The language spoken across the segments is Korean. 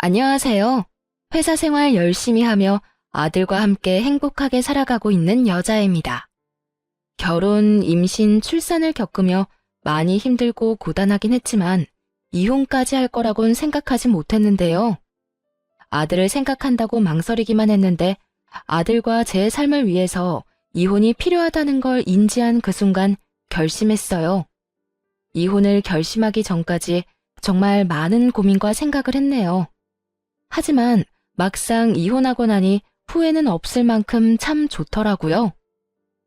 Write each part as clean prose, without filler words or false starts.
안녕하세요. 회사 생활 열심히 하며 아들과 함께 행복하게 살아가고 있는 여자입니다. 결혼, 임신, 출산을 겪으며 많이 힘들고 고단하긴 했지만 이혼까지 할 거라곤 생각하지 못했는데요. 아들을 생각한다고 망설이기만 했는데 아들과 제 삶을 위해서 이혼이 필요하다는 걸 인지한 그 순간 결심했어요. 이혼을 결심하기 전까지 정말 많은 고민과 생각을 했네요. 하지만 막상 이혼하고 나니 후회는 없을 만큼 참 좋더라고요.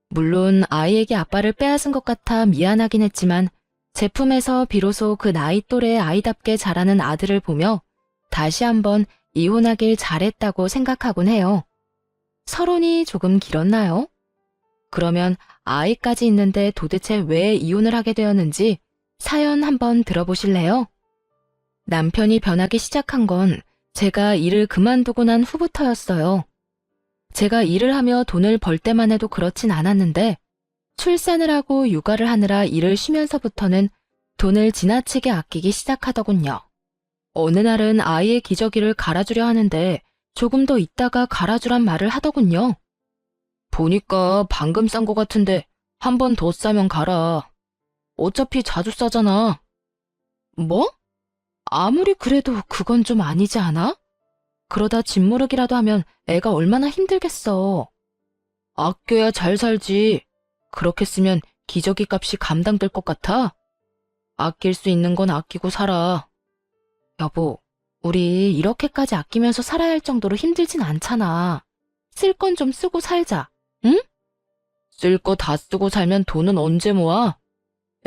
물론 아이에게 아빠를 빼앗은 것 같아 미안하긴 했지만 제품에서 비로소 그 나이 또래의 아이답게 자라는 아들을 보며 다시 한번 이혼하길 잘했다고 생각하곤 해요. 서론이 조금 길었나요? 그러면 아이까지 있는데 도대체 왜 이혼을 하게 되었는지 사연 한번 들어보실래요? 남편이 변하기 시작한 건 제가 일을 그만두고 난 후부터였어요. 제가 일을 하며 돈을 벌 때만 해도 그렇진 않았는데 출산을 하고 육아를 하느라 일을 쉬면서부터는 돈을 지나치게 아끼기 시작하더군요. 어느 날은 아이의 기저귀를 갈아주려 하는데 조금 더 있다가 갈아주란 말을 하더군요. 보니까 방금 싼 거 같은데 한 번 더 싸면 갈아. 어차피 자주 싸잖아. 뭐? 아무리 그래도 그건 좀 아니지 않아? 그러다 짓무르기라도 하면 애가 얼마나 힘들겠어. 아껴야 잘 살지. 그렇게 쓰면 기저귀 값이 감당될 것 같아? 아낄 수 있는 건 아끼고 살아. 여보, 우리 이렇게까지 아끼면서 살아야 할 정도로 힘들진 않잖아. 쓸 건 좀 쓰고 살자, 응? 쓸 거 다 쓰고 살면 돈은 언제 모아?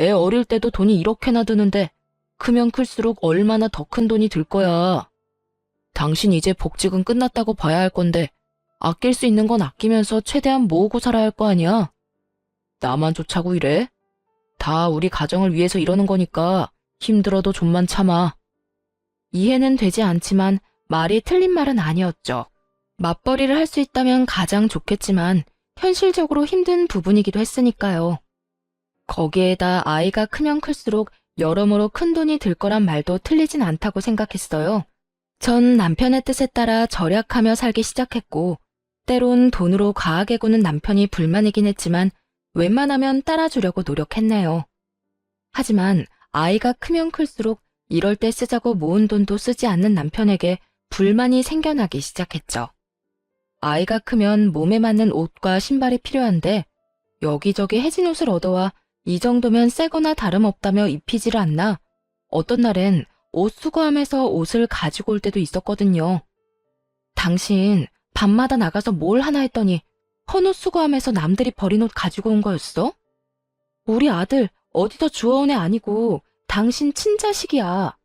애 어릴 때도 돈이 이렇게나 드는데 크면 클수록 얼마나 더 큰 돈이 들 거야. 당신 이제 복직은 끝났다고 봐야 할 건데 아낄 수 있는 건 아끼면서 최대한 모으고 살아야 할 거 아니야. 나만 좋자고 이래? 다 우리 가정을 위해서 이러는 거니까 힘들어도 좀만 참아. 이해는 되지 않지만 말이 틀린 말은 아니었죠. 맞벌이를 할 수 있다면 가장 좋겠지만 현실적으로 힘든 부분이기도 했으니까요. 거기에다 아이가 크면 클수록 여러모로 큰 돈이 들 거란 말도 틀리진 않다고 생각했어요. 전 남편의 뜻에 따라 절약하며 살기 시작했고 때론 돈으로 과하게 구는 남편이 불만이긴 했지만 웬만하면 따라주려고 노력했네요. 하지만 아이가 크면 클수록 이럴 때 쓰자고 모은 돈도 쓰지 않는 남편에게 불만이 생겨나기 시작했죠. 아이가 크면 몸에 맞는 옷과 신발이 필요한데 여기저기 해진 옷을 얻어와 이 정도면 새거나 다름없다며 입히지를 않나 어떤 날엔 옷 수거함에서 옷을 가지고 올 때도 있었거든요. 당신 밤마다 나가서 뭘 하나 했더니 헌옷 수거함에서 남들이 버린 옷 가지고 온 거였어? 우리 아들 어디서 주워온 애 아니고 당신 친자식이야.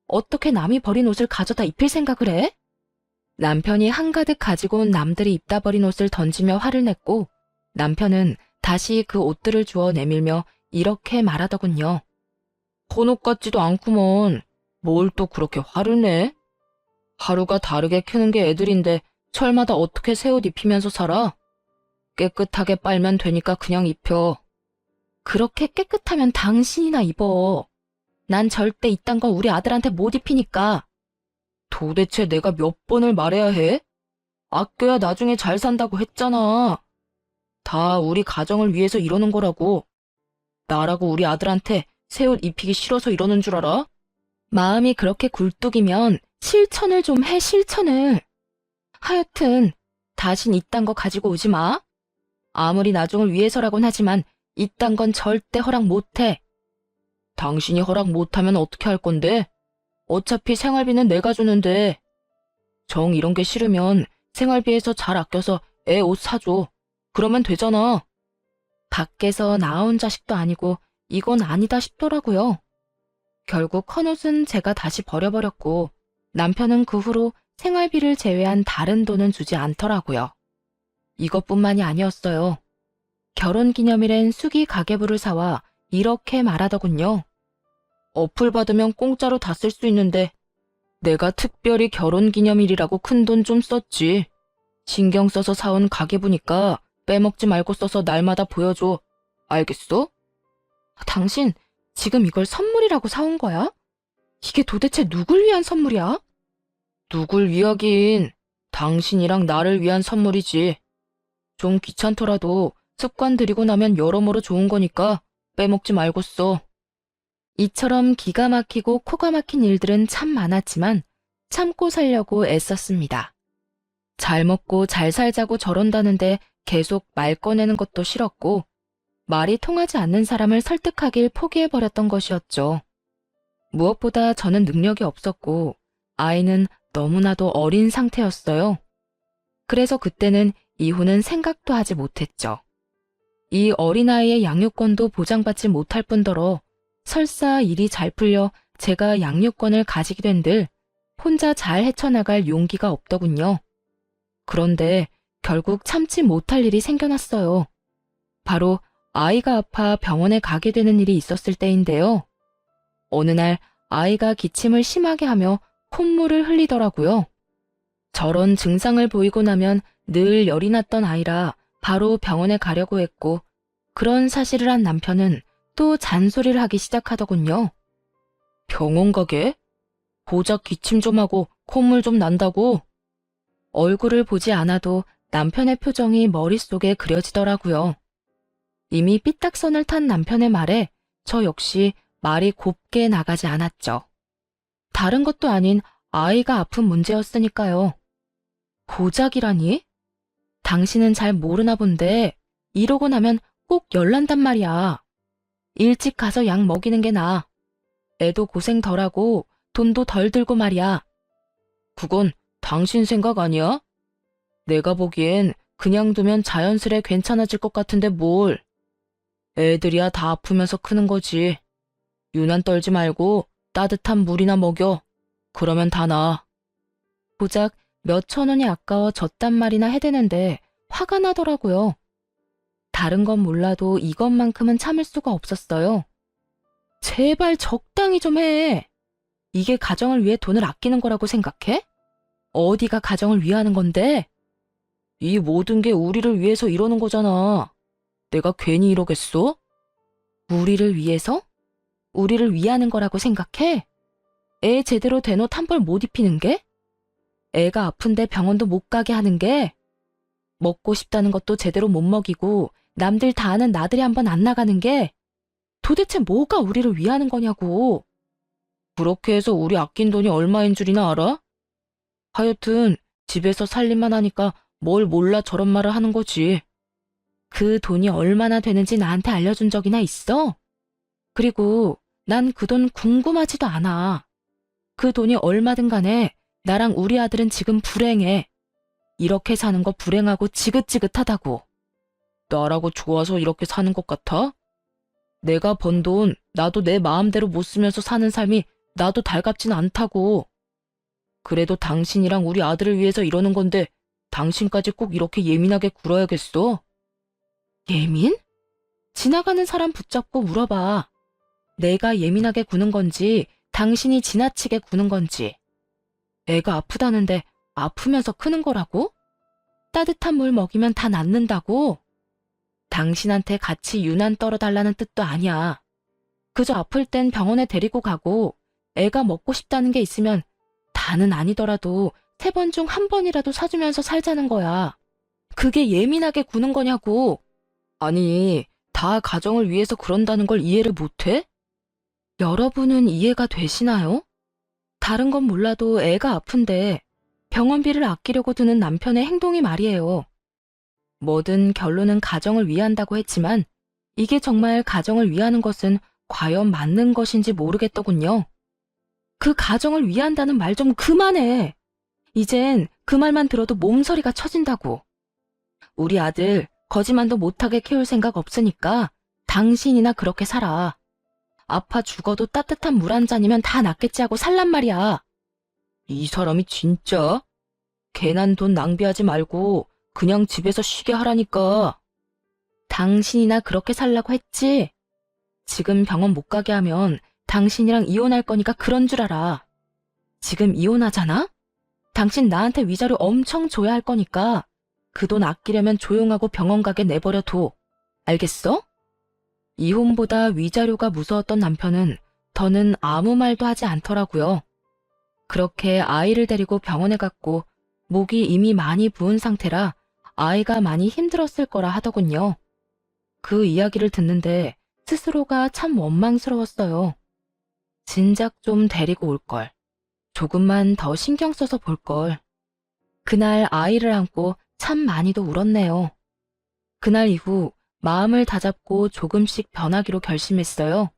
어떻게 남이 버린 옷을 가져다 입힐 생각을 해? 남편이 한가득 가지고 온 남들이 입다 버린 옷을 던지며 화를 냈고 남편은 다시 그 옷들을 주워 내밀며 이렇게 말하더군요. 헌옷 같지도 않구먼. 뭘 또 그렇게 화를 내? 하루가 다르게 크는 게 애들인데 철마다 어떻게 새 옷 입히면서 살아? 깨끗하게 빨면 되니까 그냥 입혀. 그렇게 깨끗하면 당신이나 입어. 난 절대 이딴 건 우리 아들한테 못 입히니까. 도대체 내가 몇 번을 말해야 해? 아껴야 나중에 잘 산다고 했잖아. 다 우리 가정을 위해서 이러는 거라고. 나라고 우리 아들한테 새 옷 입히기 싫어서 이러는 줄 알아? 마음이 그렇게 굴뚝이면 실천을 좀 해, 실천을. 하여튼 다신 이딴 거 가지고 오지 마. 아무리 나중을 위해서라곤 하지만 이딴 건 절대 허락 못해. 당신이 허락 못하면 어떻게 할 건데? 어차피 생활비는 내가 주는데. 정 이런 게 싫으면 생활비에서 잘 아껴서 애 옷 사줘. 그러면 되잖아. 밖에서 낳아온 자식도 아니고 이건 아니다 싶더라고요. 결국 헌옷은 제가 다시 버려버렸고 남편은 그 후로 생활비를 제외한 다른 돈은 주지 않더라고요. 이것뿐만이 아니었어요. 결혼기념일엔 수기 가계부를 사와 이렇게 말하더군요. 어플 받으면 공짜로 다 쓸 수 있는데 내가 특별히 결혼기념일이라고 큰 돈 좀 썼지. 신경 써서 사온 가계부니까 빼먹지 말고 써서 날마다 보여줘. 알겠어? 당신 지금 이걸 선물이라고 사온 거야? 이게 도대체 누굴 위한 선물이야? 누굴 위하긴. 당신이랑 나를 위한 선물이지. 좀 귀찮더라도 습관 들이고 나면 여러모로 좋은 거니까 빼먹지 말고 써. 이처럼 기가 막히고 코가 막힌 일들은 참 많았지만 참고 살려고 애썼습니다. 잘 먹고 잘 살자고 저런다는데 계속 말 꺼내는 것도 싫었고 말이 통하지 않는 사람을 설득하길 포기해버렸던 것이었죠. 무엇보다 저는 능력이 없었고 아이는 너무나도 어린 상태였어요. 그래서 그때는 이혼은 생각도 하지 못했죠. 이 어린아이의 양육권도 보장받지 못할 뿐더러 설사 일이 잘 풀려 제가 양육권을 가지게 된들 혼자 잘 헤쳐나갈 용기가 없더군요. 그런데 결국 참지 못할 일이 생겨났어요. 바로 아이가 아파 병원에 가게 되는 일이 있었을 때인데요. 어느 날 아이가 기침을 심하게 하며 콧물을 흘리더라고요. 저런 증상을 보이고 나면 늘 열이 났던 아이라 바로 병원에 가려고 했고 그런 사실을 한 남편은 또 잔소리를 하기 시작하더군요. 병원 가게? 고작 기침 좀 하고 콧물 좀 난다고? 얼굴을 보지 않아도 남편의 표정이 머릿속에 그려지더라고요. 이미 삐딱선을 탄 남편의 말에 저 역시 말이 곱게 나가지 않았죠. 다른 것도 아닌 아이가 아픈 문제였으니까요. 고작이라니? 당신은 잘 모르나 본데 이러고 나면 꼭 열난단 말이야. 일찍 가서 약 먹이는 게 나아. 애도 고생 덜하고 돈도 덜 들고 말이야. 그건 당신 생각 아니야? 내가 보기엔 그냥 두면 자연스레 괜찮아질 것 같은데 뭘. 애들이야 다 아프면서 크는 거지. 유난 떨지 말고 따뜻한 물이나 먹여. 그러면 다 나아. 고작 몇천 원이 아까워 졌단 말이나 해대는데 화가 나더라고요. 다른 건 몰라도 이것만큼은 참을 수가 없었어요. 제발 적당히 좀 해. 이게 가정을 위해 돈을 아끼는 거라고 생각해? 어디가 가정을 위하는 건데? 이 모든 게 우리를 위해서 이러는 거잖아. 내가 괜히 이러겠어? 우리를 위해서? 우리를 위하는 거라고 생각해? 애 제대로 된 옷 한 벌 못 입히는 게? 애가 아픈데 병원도 못 가게 하는 게? 먹고 싶다는 것도 제대로 못 먹이고 남들 다 아는 나들이 한번 안 나가는 게? 도대체 뭐가 우리를 위하는 거냐고. 그렇게 해서 우리 아낀 돈이 얼마인 줄이나 알아? 하여튼 집에서 살림만 하니까 뭘 몰라 저런 말을 하는 거지. 그 돈이 얼마나 되는지 나한테 알려준 적이나 있어? 그리고 난 그 돈 궁금하지도 않아. 그 돈이 얼마든 간에 나랑 우리 아들은 지금 불행해. 이렇게 사는 거 불행하고 지긋지긋하다고. 나라고 좋아서 이렇게 사는 것 같아? 내가 번 돈 나도 내 마음대로 못 쓰면서 사는 삶이 나도 달갑진 않다고. 그래도 당신이랑 우리 아들을 위해서 이러는 건데 당신까지 꼭 이렇게 예민하게 굴어야겠어? 예민? 지나가는 사람 붙잡고 물어봐. 내가 예민하게 구는 건지 당신이 지나치게 구는 건지. 애가 아프다는데 아프면서 크는 거라고? 따뜻한 물 먹이면 다 낫는다고? 당신한테 같이 유난 떨어달라는 뜻도 아니야. 그저 아플 땐 병원에 데리고 가고 애가 먹고 싶다는 게 있으면 다는 아니더라도 3번 중 1번이라도 사주면서 살자는 거야. 그게 예민하게 구는 거냐고. 아니, 다 가정을 위해서 그런다는 걸 이해를 못해? 여러분은 이해가 되시나요? 다른 건 몰라도 애가 아픈데 병원비를 아끼려고 드는 남편의 행동이 말이에요. 뭐든 결론은 가정을 위한다고 했지만 이게 정말 가정을 위하는 것은 과연 맞는 것인지 모르겠더군요. 그 가정을 위한다는 말 좀 그만해. 이젠 그 말만 들어도 몸서리가 쳐진다고. 우리 아들 거지만도 못하게 키울 생각 없으니까 당신이나 그렇게 살아. 아파 죽어도 따뜻한 물 한 잔이면 다 낫겠지 하고 살란 말이야. 이 사람이 진짜? 괜한 돈 낭비하지 말고 그냥 집에서 쉬게 하라니까. 당신이나 그렇게 살라고 했지? 지금 병원 못 가게 하면 당신이랑 이혼할 거니까 그런 줄 알아. 지금 이혼하잖아? 당신 나한테 위자료 엄청 줘야 할 거니까 그 돈 아끼려면 조용하고 병원 가게 내버려둬. 알겠어? 이혼보다 위자료가 무서웠던 남편은 더는 아무 말도 하지 않더라고요. 그렇게 아이를 데리고 병원에 갔고 목이 이미 많이 부은 상태라 아이가 많이 힘들었을 거라 하더군요. 그 이야기를 듣는데 스스로가 참 원망스러웠어요. 진작 좀 데리고 올 걸. 조금만 더 신경 써서 볼 걸. 그날 아이를 안고 참 많이도 울었네요. 그날 이후 마음을 다잡고 조금씩 변하기로 결심했어요.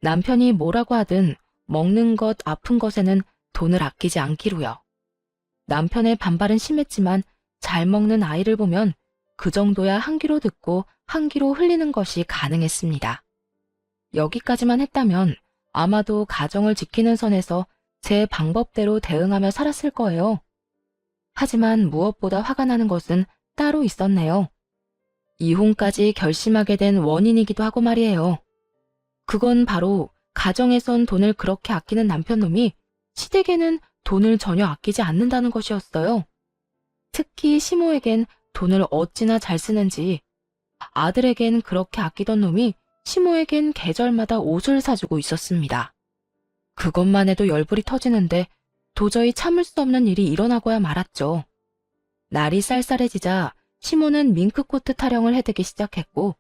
남편이 뭐라고 하든 먹는 것, 아픈 것에는 돈을 아끼지 않기로요. 남편의 반발은 심했지만 잘 먹는 아이를 보면 그 정도야 한 귀로 듣고 한 귀로 흘리는 것이 가능했습니다. 여기까지만 했다면 아마도 가정을 지키는 선에서 제 방법대로 대응하며 살았을 거예요. 하지만 무엇보다 화가 나는 것은 따로 있었네요. 이혼까지 결심하게 된 원인이기도 하고 말이에요. 그건 바로 가정에선 돈을 그렇게 아끼는 남편놈이 시댁에는 돈을 전혀 아끼지 않는다는 것이었어요. 특히 시모에겐 돈을 어찌나 잘 쓰는지 아들에겐 그렇게 아끼던 놈이 시모에겐 계절마다 옷을 사주고 있었습니다. 그것만 해도 열불이 터지는데 도저히 참을 수 없는 일이 일어나고야 말았죠. 날이 쌀쌀해지자 시모는 밍크코트 타령을 해대기 시작했고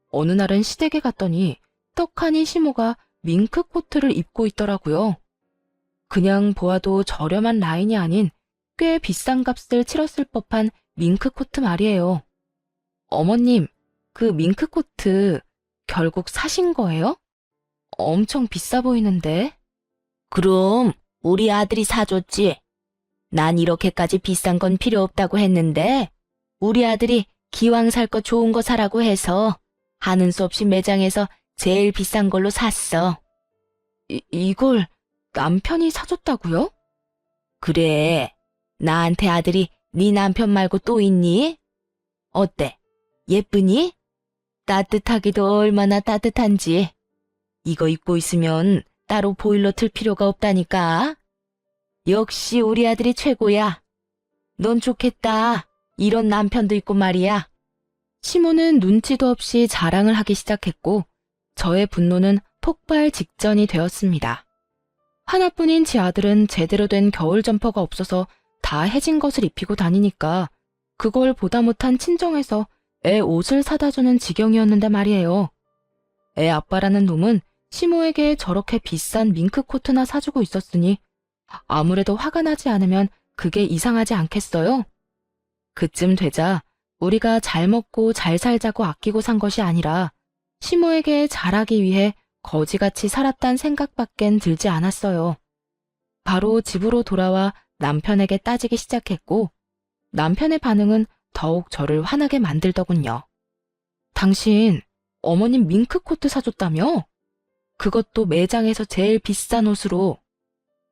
어느 날은 시댁에 갔더니 떡하니 시모가 밍크코트를 입고 있더라고요. 그냥 보아도 저렴한 라인이 아닌 꽤 비싼 값을 치렀을 법한 밍크코트 말이에요. 어머님, 그 밍크코트 결국 사신 거예요? 엄청 비싸 보이는데. 그럼 우리 아들이 사줬지. 난 이렇게까지 비싼 건 필요 없다고 했는데 우리 아들이 기왕 살 거 좋은 거 사라고 해서 하는 수 없이 매장에서 제일 비싼 걸로 샀어. 이걸 남편이 사줬다고요? 그래. 나한테 아들이 네 남편 말고 또 있니? 어때? 예쁘니? 따뜻하기도 얼마나 따뜻한지. 이거 입고 있으면 따로 보일러 틀 필요가 없다니까. 역시 우리 아들이 최고야. 넌 좋겠다. 이런 남편도 있고 말이야. 시모는 눈치도 없이 자랑을 하기 시작했고 저의 분노는 폭발 직전이 되었습니다. 하나뿐인 제 아들은 제대로 된 겨울 점퍼가 없어서 다 해진 것을 입히고 다니니까 그걸 보다 못한 친정에서 애 옷을 사다 주는 지경이었는데 말이에요. 애 아빠라는 놈은 시모에게 저렇게 비싼 밍크코트나 사주고 있었으니 아무래도 화가 나지 않으면 그게 이상하지 않겠어요? 그쯤 되자 우리가 잘 먹고 잘 살자고 아끼고 산 것이 아니라 시모에게 잘하기 위해 거지같이 살았단 생각밖엔 들지 않았어요. 바로 집으로 돌아와 남편에게 따지기 시작했고 남편의 반응은 더욱 저를 화나게 만들더군요. 당신 어머님 밍크코트 사줬다며? 그것도 매장에서 제일 비싼 옷으로.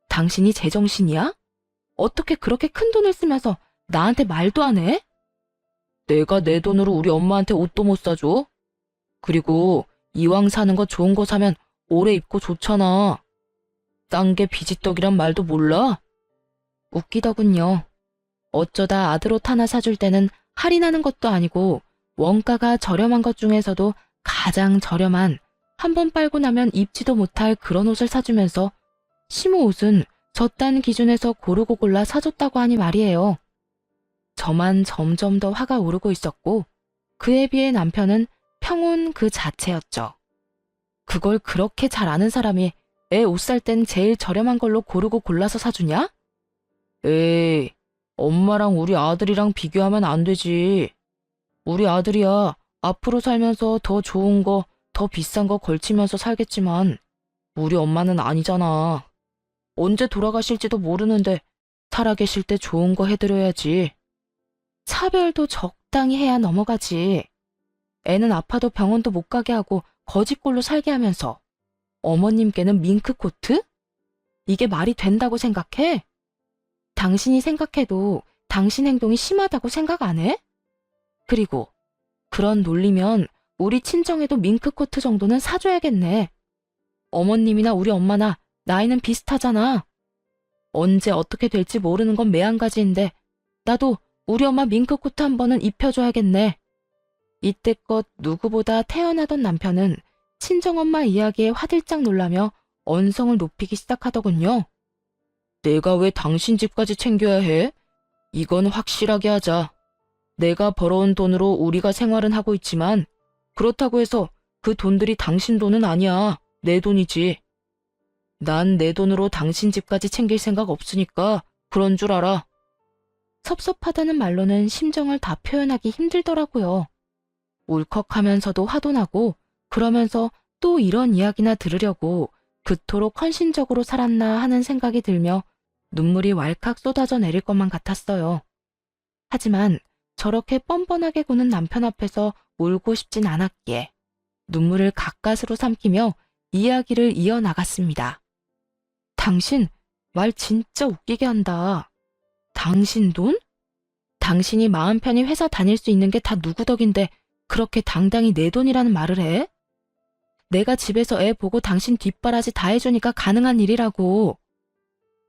당신이 제정신이야? 어떻게 그렇게 큰 돈을 쓰면서 나한테 말도 안 해? 내가 내 돈으로 우리 엄마한테 옷도 못 사줘. 그리고 이왕 사는 거 좋은 거 사면 오래 입고 좋잖아. 딴 게 비지떡이란 말도 몰라? 웃기더군요. 어쩌다 아들 옷 하나 사줄 때는 할인하는 것도 아니고 원가가 저렴한 것 중에서도 가장 저렴한 한 번 빨고 나면 입지도 못할 그런 옷을 사주면서 시모 옷은 저딴 기준에서 고르고 골라 사줬다고 하니 말이에요. 저만 점점 더 화가 오르고 있었고 그에 비해 남편은 평온 그 자체였죠. 그걸 그렇게 잘 아는 사람이 애 옷 살 땐 제일 저렴한 걸로 고르고 골라서 사주냐? 에이, 엄마랑 우리 아들이랑 비교하면 안 되지. 우리 아들이야 앞으로 살면서 더 좋은 거, 더 비싼 거 걸치면서 살겠지만 우리 엄마는 아니잖아. 언제 돌아가실지도 모르는데 살아계실 때 좋은 거 해드려야지. 차별도 적당히 해야 넘어가지. 애는 아파도 병원도 못 가게 하고 거지꼴로 살게 하면서 어머님께는 밍크코트? 이게 말이 된다고 생각해? 당신이 생각해도 당신 행동이 심하다고 생각 안 해? 그리고 그런 논리면 우리 친정에도 밍크코트 정도는 사줘야겠네. 어머님이나 우리 엄마나 나이는 비슷하잖아. 언제 어떻게 될지 모르는 건 매한가지인데 나도 우리 엄마 밍크코트 한 번은 입혀줘야겠네. 이때껏 누구보다 태어나던 남편은 친정엄마 이야기에 화들짝 놀라며 언성을 높이기 시작하더군요. 내가 왜 당신 집까지 챙겨야 해? 이건 확실하게 하자. 내가 벌어온 돈으로 우리가 생활은 하고 있지만 그렇다고 해서 그 돈들이 당신 돈은 아니야. 내 돈이지. 난 내 돈으로 당신 집까지 챙길 생각 없으니까 그런 줄 알아. 섭섭하다는 말로는 심정을 다 표현하기 힘들더라고요. 울컥하면서도 화도 나고 그러면서 또 이런 이야기나 들으려고 그토록 헌신적으로 살았나 하는 생각이 들며 눈물이 왈칵 쏟아져 내릴 것만 같았어요. 하지만 저렇게 뻔뻔하게 구는 남편 앞에서 울고 싶진 않았기에 눈물을 가까스로 삼키며 이야기를 이어나갔습니다. 당신 말 진짜 웃기게 한다. 당신 돈? 당신이 마음 편히 회사 다닐 수 있는 게 다 누구 덕인데 그렇게 당당히 내 돈이라는 말을 해? 내가 집에서 애 보고 당신 뒷바라지 다 해주니까 가능한 일이라고.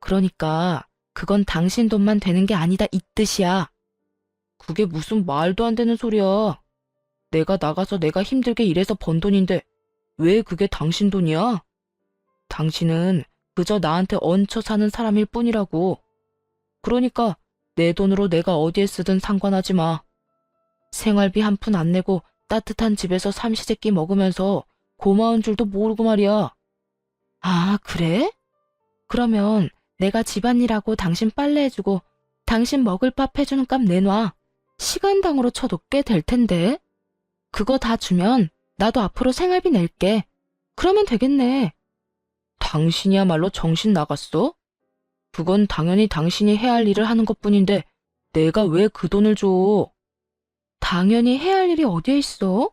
그러니까 그건 당신 돈만 되는 게 아니다 이 뜻이야. 그게 무슨 말도 안 되는 소리야. 내가 나가서 내가 힘들게 일해서 번 돈인데 왜 그게 당신 돈이야? 당신은 그저 나한테 얹혀 사는 사람일 뿐이라고. 그러니까 내 돈으로 내가 어디에 쓰든 상관하지 마. 생활비 한 푼 안 내고 따뜻한 집에서 삼시세끼 먹으면서 고마운 줄도 모르고 말이야. 아, 그래? 그러면 내가 집안일하고 당신 빨래해주고 당신 먹을 밥 해주는 값 내놔. 시간당으로 쳐도 꽤 될 텐데. 그거 다 주면 나도 앞으로 생활비 낼게. 그러면 되겠네. 당신이야말로 정신 나갔어? 그건 당연히 당신이 해야 할 일을 하는 것뿐인데 내가 왜 그 돈을 줘? 당연히 해야 할 일이 어디에 있어?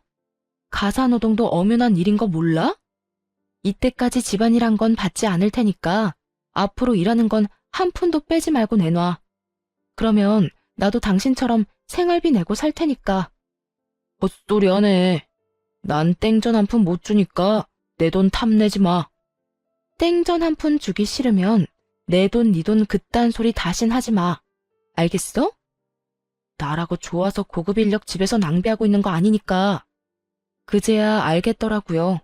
가사노동도 엄연한 일인 거 몰라? 이때까지 집안일 한 건 받지 않을 테니까 앞으로 일하는 건 한 푼도 빼지 말고 내놔. 그러면 나도 당신처럼 생활비 내고 살 테니까. 헛소리 하네. 난 땡전 한 푼 못 주니까 내 돈 탐내지 마. 땡전 한 푼 주기 싫으면 내 돈, 네 돈 그딴 소리 다신 하지 마. 알겠어? 나라고 좋아서 고급 인력 집에서 낭비하고 있는 거 아니니까. 그제야 알겠더라고요.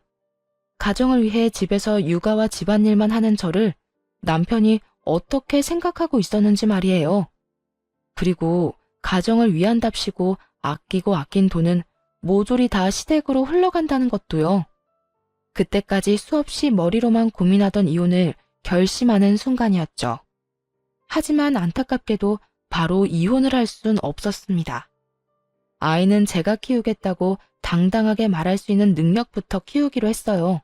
가정을 위해 집에서 육아와 집안일만 하는 저를 남편이 어떻게 생각하고 있었는지 말이에요. 그리고 가정을 위한답시고 아끼고 아낀 돈은 모조리 다 시댁으로 흘러간다는 것도요. 그때까지 수없이 머리로만 고민하던 이혼을 결심하는 순간이었죠. 하지만 안타깝게도 바로 이혼을 할 순 없었습니다. 아이는 제가 키우겠다고 당당하게 말할 수 있는 능력부터 키우기로 했어요.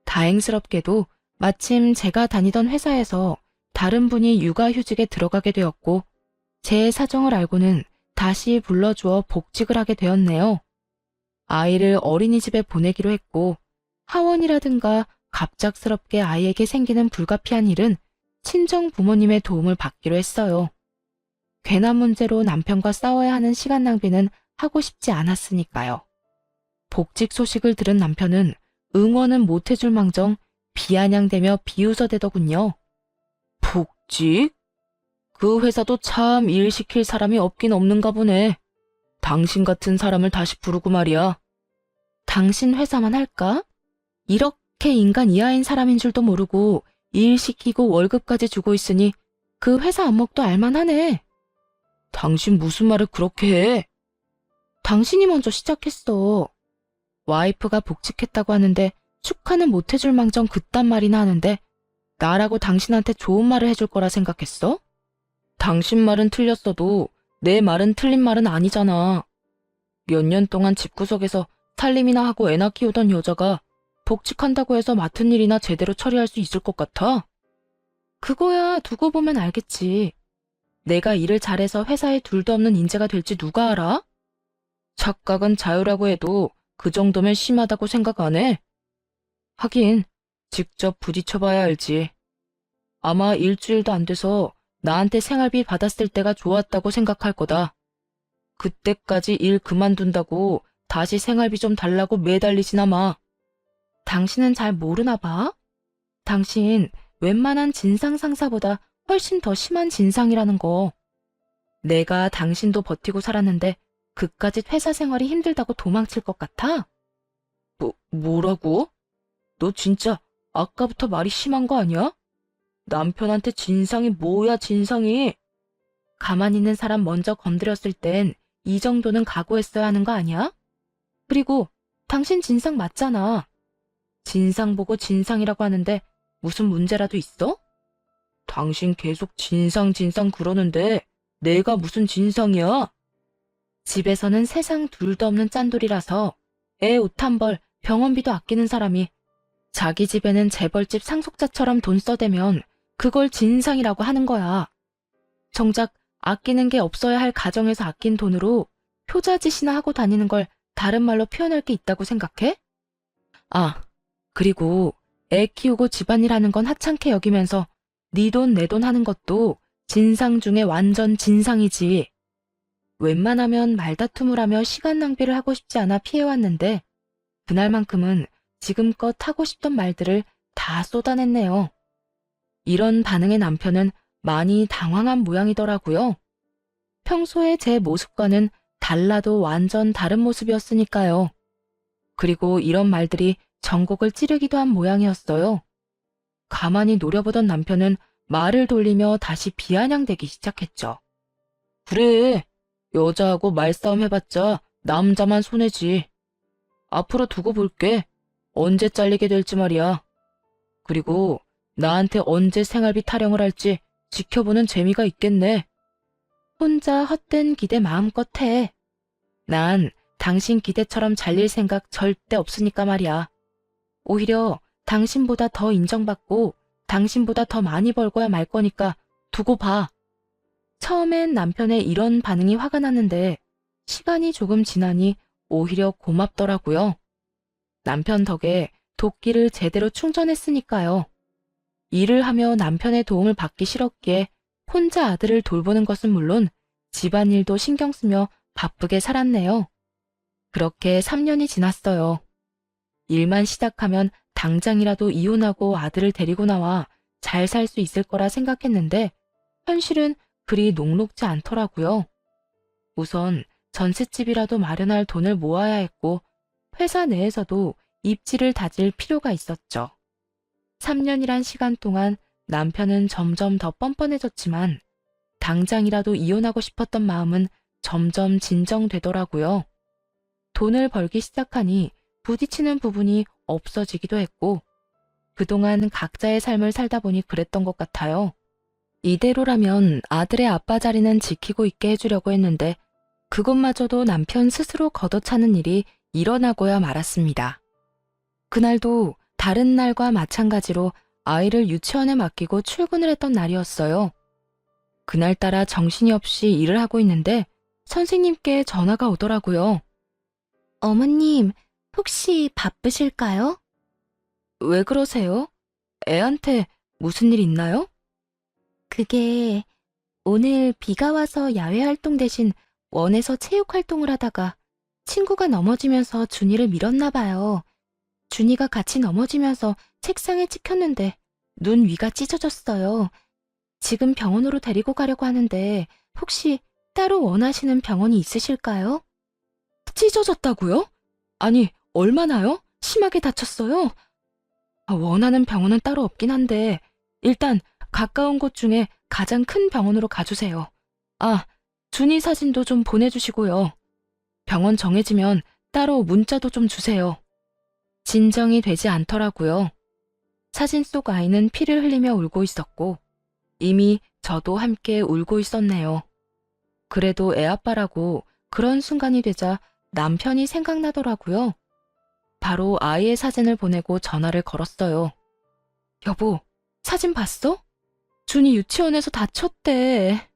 다행스럽게도 마침 제가 다니던 회사에서 다른 분이 육아휴직에 들어가게 되었고 제 사정을 알고는 다시 불러주어 복직을 하게 되었네요. 아이를 어린이집에 보내기로 했고 하원이라든가 갑작스럽게 아이에게 생기는 불가피한 일은 친정 부모님의 도움을 받기로 했어요. 괜한 문제로 남편과 싸워야 하는 시간 낭비는 하고 싶지 않았으니까요. 복직 소식을 들은 남편은 응원은 못해줄 망정 비아냥대며 비웃어대더군요. 복직? 그 회사도 참 일 시킬 사람이 없긴 없는가 보네. 당신 같은 사람을 다시 부르고 말이야. 당신 회사만 할까? 이렇게 인간 이하인 사람인 줄도 모르고 일 시키고 월급까지 주고 있으니 그 회사 안목도 알만하네. 당신 무슨 말을 그렇게 해? 당신이 먼저 시작했어. 와이프가 복직했다고 하는데 축하는 못해줄 망정 그딴 말이나 하는데 나라고 당신한테 좋은 말을 해줄 거라 생각했어? 당신 말은 틀렸어도 내 말은 틀린 말은 아니잖아. 몇 년 동안 집구석에서 살림이나 하고 애나 키우던 여자가 복직한다고 해서 맡은 일이나 제대로 처리할 수 있을 것 같아? 그거야 두고 보면 알겠지. 내가 일을 잘해서 회사에 둘도 없는 인재가 될지 누가 알아? 착각은 자유라고 해도 그 정도면 심하다고 생각 안 해? 하긴 직접 부딪혀봐야 알지. 아마 일주일도 안 돼서 나한테 생활비 받았을 때가 좋았다고 생각할 거다. 그때까지 일 그만둔다고 다시 생활비 좀 달라고 매달리지나 마. 당신은 잘 모르나 봐. 당신 웬만한 진상 상사보다 훨씬 더 심한 진상이라는 거. 내가 당신도 버티고 살았는데 그까짓 회사 생활이 힘들다고 도망칠 것 같아? 뭐라고? 너 진짜 아까부터 말이 심한 거 아니야? 남편한테 진상이 뭐야, 진상이? 가만히 있는 사람 먼저 건드렸을 땐 이 정도는 각오했어야 하는 거 아니야? 그리고 당신 진상 맞잖아. 진상 보고 진상이라고 하는데 무슨 문제라도 있어? 당신 계속 진상 진상 그러는데 내가 무슨 진상이야? 집에서는 세상 둘도 없는 짠돌이라서 애 옷 한 벌, 병원비도 아끼는 사람이 자기 집에는 재벌집 상속자처럼 돈 써대면 그걸 진상이라고 하는 거야. 정작 아끼는 게 없어야 할 가정에서 아낀 돈으로 효자짓이나 하고 다니는 걸 다른 말로 표현할 게 있다고 생각해? 아, 그리고 애 키우고 집안일 하는 건 하찮게 여기면서 네 돈 내 돈 하는 것도 진상 중에 완전 진상이지. 웬만하면 말다툼을 하며 시간 낭비를 하고 싶지 않아 피해왔는데 그날만큼은 지금껏 하고 싶던 말들을 다 쏟아냈네요. 이런 반응의 남편은 많이 당황한 모양이더라고요. 평소에 제 모습과는 달라도 완전 다른 모습이었으니까요. 그리고 이런 말들이 전곡을 찌르기도 한 모양이었어요. 가만히 노려보던 남편은 말을 돌리며 다시 비아냥대기 시작했죠. 그래, 여자하고 말싸움 해봤자 남자만 손해지. 앞으로 두고 볼게. 언제 잘리게 될지 말이야. 그리고 나한테 언제 생활비 타령을 할지 지켜보는 재미가 있겠네. 혼자 헛된 기대 마음껏 해. 난 당신 기대처럼 잘릴 생각 절대 없으니까 말이야. 오히려 당신보다 더 인정받고 당신보다 더 많이 벌고야 말 거니까 두고 봐. 처음엔 남편의 이런 반응이 화가 났는데 시간이 조금 지나니 오히려 고맙더라고요. 남편 덕에 도끼를 제대로 충전했으니까요. 일을 하며 남편의 도움을 받기 싫었기에 혼자 아들을 돌보는 것은 물론 집안일도 신경 쓰며 바쁘게 살았네요. 그렇게 3년이 지났어요. 일만 시작하면 당장이라도 이혼하고 아들을 데리고 나와 잘 살 수 있을 거라 생각했는데 현실은 그리 녹록지 않더라고요. 우선 전셋집이라도 마련할 돈을 모아야 했고 회사 내에서도 입지를 다질 필요가 있었죠. 3년이란 시간 동안 남편은 점점 더 뻔뻔해졌지만 당장이라도 이혼하고 싶었던 마음은 점점 진정되더라고요. 돈을 벌기 시작하니 부딪히는 부분이 없어지기도 했고 그동안 각자의 삶을 살다 보니 그랬던 것 같아요. 이대로라면 아들의 아빠 자리는 지키고 있게 해주려고 했는데 그것마저도 남편 스스로 걷어차는 일이 일어나고야 말았습니다. 그날도 다른 날과 마찬가지로 아이를 유치원에 맡기고 출근을 했던 날이었어요. 그날따라 정신이 없이 일을 하고 있는데 선생님께 전화가 오더라고요. 어머님, 혹시 바쁘실까요? 왜 그러세요? 애한테 무슨 일 있나요? 그게 오늘 비가 와서 야외 활동 대신 원에서 체육 활동을 하다가 친구가 넘어지면서 준이를 밀었나 봐요. 준이가 같이 넘어지면서 책상에 찍혔는데 눈 위가 찢어졌어요. 지금 병원으로 데리고 가려고 하는데 혹시 따로 원하시는 병원이 있으실까요? 찢어졌다고요? 아니, 얼마나요? 심하게 다쳤어요? 원하는 병원은 따로 없긴 한데 일단 가까운 곳 중에 가장 큰 병원으로 가주세요. 준이 사진도 좀 보내주시고요. 병원 정해지면 따로 문자도 좀 주세요. 진정이 되지 않더라고요. 사진 속 아이는 피를 흘리며 울고 있었고 이미 저도 함께 울고 있었네요. 그래도 애아빠라고 그런 순간이 되자 남편이 생각나더라고요. 바로 아이의 사진을 보내고 전화를 걸었어요. 여보, 사진 봤어? 준이 유치원에서 다쳤대.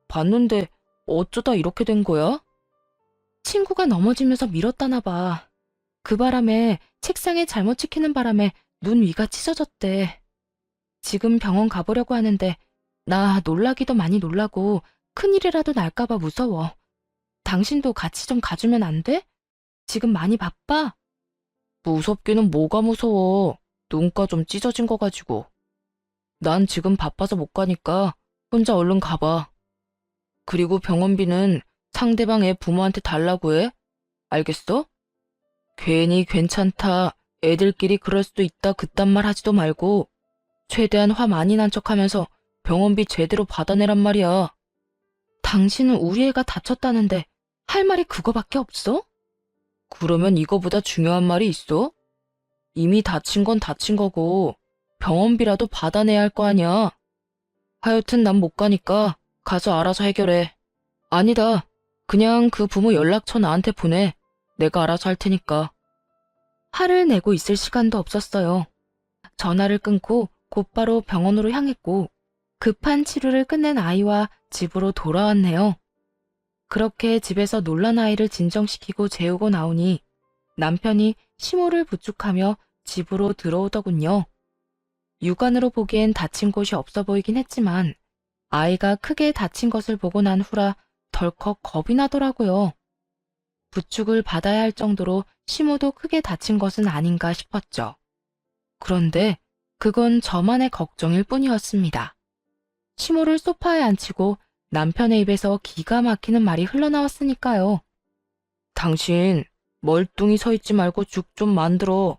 봤는데 어쩌다 이렇게 된 거야? 친구가 넘어지면서 밀었다나 봐. 그 바람에 책상에 잘못 찍히는 바람에 눈 위가 찢어졌대. 지금 병원 가보려고 하는데 나 놀라기도 많이 놀라고 큰일이라도 날까봐 무서워. 당신도 같이 좀 가주면 안 돼? 지금 많이 바빠? 무섭기는 뭐가 무서워. 눈가 좀 찢어진 거 가지고. 난 지금 바빠서 못 가니까 혼자 얼른 가봐. 그리고 병원비는 상대방 애 부모한테 달라고 해. 알겠어? 괜히 괜찮다, 애들끼리 그럴 수도 있다 그딴 말 하지도 말고 최대한 화 많이 난 척하면서 병원비 제대로 받아내란 말이야. 당신은 우리 애가 다쳤다는데 할 말이 그거밖에 없어? 그러면 이거보다 중요한 말이 있어? 이미 다친 건 다친 거고 병원비라도 받아내야 할 거 아니야. 하여튼 난 못 가니까 가서 알아서 해결해. 아니다. 그냥 그 부모 연락처 나한테 보내. 내가 알아서 할 테니까. 화를 내고 있을 시간도 없었어요. 전화를 끊고 곧바로 병원으로 향했고 급한 치료를 끝낸 아이와 집으로 돌아왔네요. 그렇게 집에서 놀란 아이를 진정시키고 재우고 나오니 남편이 시모를 부축하며 집으로 들어오더군요. 육안으로 보기엔 다친 곳이 없어 보이긴 했지만 아이가 크게 다친 것을 보고 난 후라 덜컥 겁이 나더라고요. 부축을 받아야 할 정도로 시모도 크게 다친 것은 아닌가 싶었죠. 그런데 그건 저만의 걱정일 뿐이었습니다. 시모를 소파에 앉히고 남편의 입에서 기가 막히는 말이 흘러나왔으니까요. 당신 멀뚱히 서 있지 말고 죽 좀 만들어.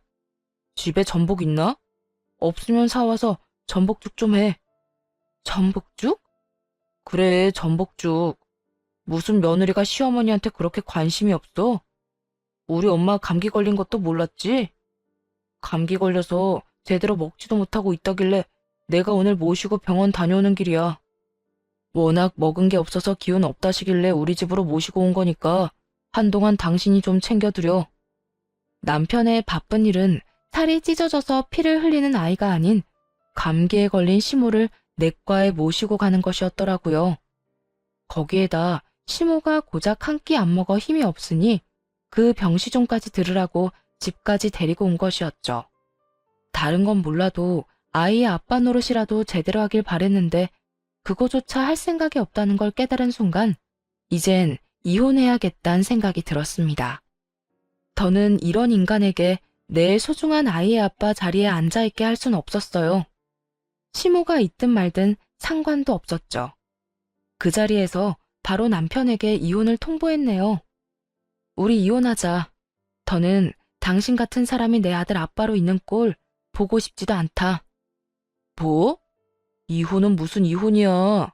집에 전복 있나? 없으면 사와서 전복죽 좀 해. 전복죽? 그래, 전복죽. 무슨 며느리가 시어머니한테 그렇게 관심이 없어? 우리 엄마 감기 걸린 것도 몰랐지? 감기 걸려서 제대로 먹지도 못하고 있다길래 내가 오늘 모시고 병원 다녀오는 길이야. 워낙 먹은 게 없어서 기운 없다시길래 우리 집으로 모시고 온 거니까 한동안 당신이 좀 챙겨드려. 남편의 바쁜 일은 살이 찢어져서 피를 흘리는 아이가 아닌 감기에 걸린 시모를 내과에 모시고 가는 것이었더라고요. 거기에다 시모가 고작 한 끼 안 먹어 힘이 없으니 그 병시종까지 들으라고 집까지 데리고 온 것이었죠. 다른 건 몰라도 아이의 아빠 노릇이라도 제대로 하길 바랬는데 그거조차 할 생각이 없다는 걸 깨달은 순간 이젠 이혼해야겠다는 생각이 들었습니다. 더는 이런 인간에게 내 소중한 아이의 아빠 자리에 앉아있게 할 순 없었어요. 시모가 있든 말든 상관도 없었죠. 그 자리에서 바로 남편에게 이혼을 통보했네요. 우리 이혼하자. 더는 당신 같은 사람이 내 아들 아빠로 있는 꼴 보고 싶지도 않다. 뭐? 이혼은 무슨 이혼이야.